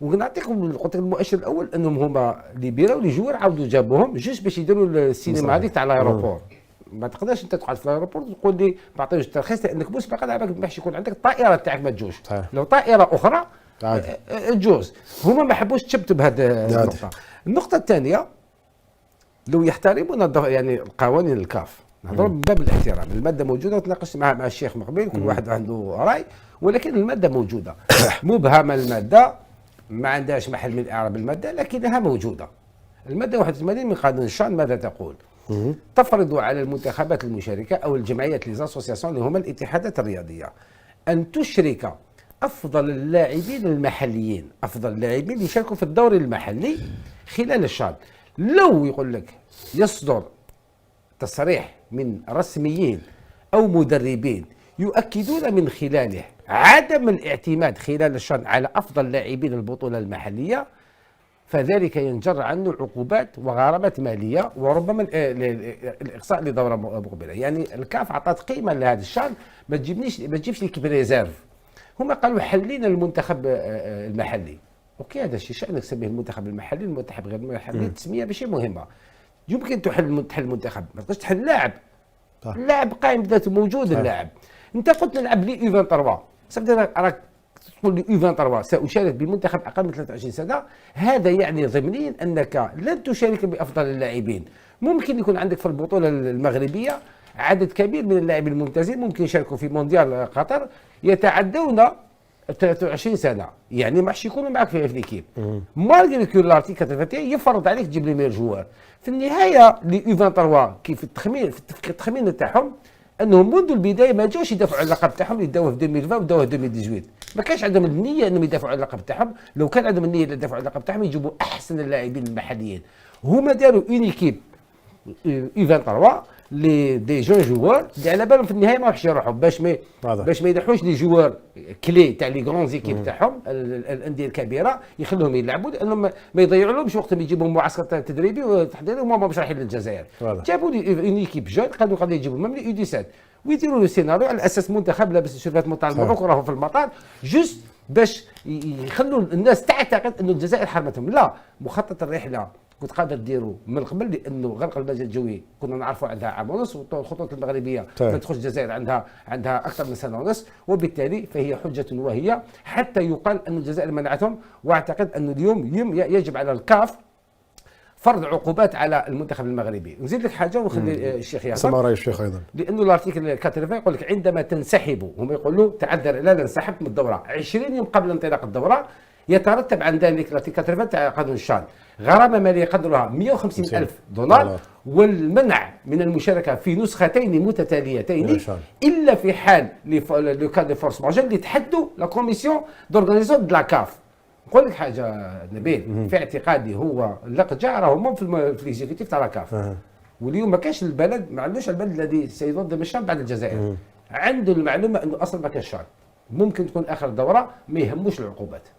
ونعطيكم قلت لك المؤشر الاول انهم هما ليبيرا ولي عاودوا جابوهم جوست باش يديروا السينما هذيك تاع الايروبور. ما تقدرش انت تقعد في الايروبور تقول لي ما عطيوش الترخيص لانك مسبقا على بالك باش يكون عندك الطائره تاعك ما تجوش. لو طائره اخرى تجوز. هما ما حبوش تشبتوا بهذه النقطه. النقطه الثانيه لو يحترمون يعني القوانين الكاف، نهضروا من باب الاحترام. الماده موجوده وتناقشت مع الشيخ مقبل، كل واحد عنده راي، ولكن الماده موجوده. مبهمه الماده، ما عندهاش محل من اعراب الماده، لكنها موجوده. الماده 81 من قانون الشان ماذا تقول؟ تفرض على المنتخبات المشاركه او الجمعيات ليزاسوسياسيون اللي هما الاتحادات الرياضيه ان تشرك افضل اللاعبين المحليين، افضل اللاعبين اللي يشاركوا في الدوري المحلي خلال الشان. لو يقول لك يصدر تصريح من رسميين او مدربين يؤكدون من خلاله عدم الاعتماد خلال الشان على افضل لاعبين البطوله المحليه، فذلك ينجر عنه عقوبات وغرامات ماليه وربما الاقصاء لدوره مقبله. يعني الكاف عطات قيمه لهذا الشان، ما تجيبش لي كيف ريزيرف. هما قالوا حلينا المنتخب المحلي. اوكي، هذا الشيء شانك تسميه المنتخب المحلي، المنتخب غير المحلي، التسميه ماشي مهمه. يمكن تحل المنتخب، ما تقدرش تحل لاعب. اللاعب قائم بذاته موجود. اللاعب انت قلت نلعب لي يو 23 صافي، راك تقول لي يو 23 ساشارك بمنتخب اقل من 23 سنه، هذا يعني ضمنيا انك لن تشارك بافضل اللاعبين. ممكن يكون عندك في البطوله المغربيه عدد كبير من اللاعبين الممتازين ممكن يشاركوا في مونديال قطر يتعدون 23 سنه، يعني ما حش يكونوا معك في ليكيب. مالغري كو لارتيكل 81 يفرض عليك تجيب لي مير جوار. في النهايه لي يو 23 كيف التخمين تاعهم انهم منذ البدايه ما جاوش يدافعوا على اللقب تاعهم اللي داوه في 2020 وداوه في 2018. ما كانش عندهم النيه انهم يدافعوا على اللقب تاعهم. لو كان عندهم النيه يدافعوا على اللقب تاعهم يجيبوا احسن اللاعبين المحليين. هما داروا اون ايكيب يو 23 لي دي جون جوار اللي على بالهم في النهايه ما راحش يروحوا باش ما يدحوش لي جوار كلي تاع لي غران زيكيب تاعهم الانديه الكبيره، يخلوهم يلعبوا لانهم ما يضيعولهمش وقتهم يجيبوا معسكر تدريبي وتحضيري وهما مش رايحين للجزائر. جابوا لي اون ايكيب جون قالوا يجيبوا ميم لي يو 17 ويديروا له سيناريو على اساس منتخب لابس شرفات مطار المبروك وراهو في المطار جوست باش يخلوا الناس تعتقد انه الجزائر حرمتهم. لا، مخطط الرحله كنت قادر ديروا من قبل، لانه غرق المجال الجوي كنا نعرفوا عندها عام ونص، والخطوط المغربيه ما تخش الجزائر عندها اكثر من سنه ونص، وبالتالي فهي حجه وهي حتى يقال ان الجزائر منعتهم. واعتقد انه اليوم يجب على الكاف فرض عقوبات على المنتخب المغربي. نزيد لك حاجه ونخلي الشيخ ياسر سمع راي الشيخ ايضا، لانه الارتيكل 80 يقول لك عندما تنسحبوا، هم يقولوا تعذر لا انسحبت من الدوره 20 يوم قبل انطلاق الدوره، يترتب عن ذلك الارتيكل 80 تاع قانون الشان غرامه ماليه قدرها 150 ألف دولار والمنع من المشاركه في نسختين متتاليتين الا في حال لو كان دي فورس ماجور اللي تحدوا لا كوميسيون دورغانيزاسيون دو لا كاف. نقول لك حاجه نبيل، في اعتقادي هو اللقجه راهم في ليزيكتيف تاع لا كاف، واليوم ما كاش البلد، ما عندوش البلد الذي سينظم الشان بعد الجزائر عنده المعلومه انه اصلا ما كانش شان، ممكن تكون اخر دوره ما يهموش العقوبات.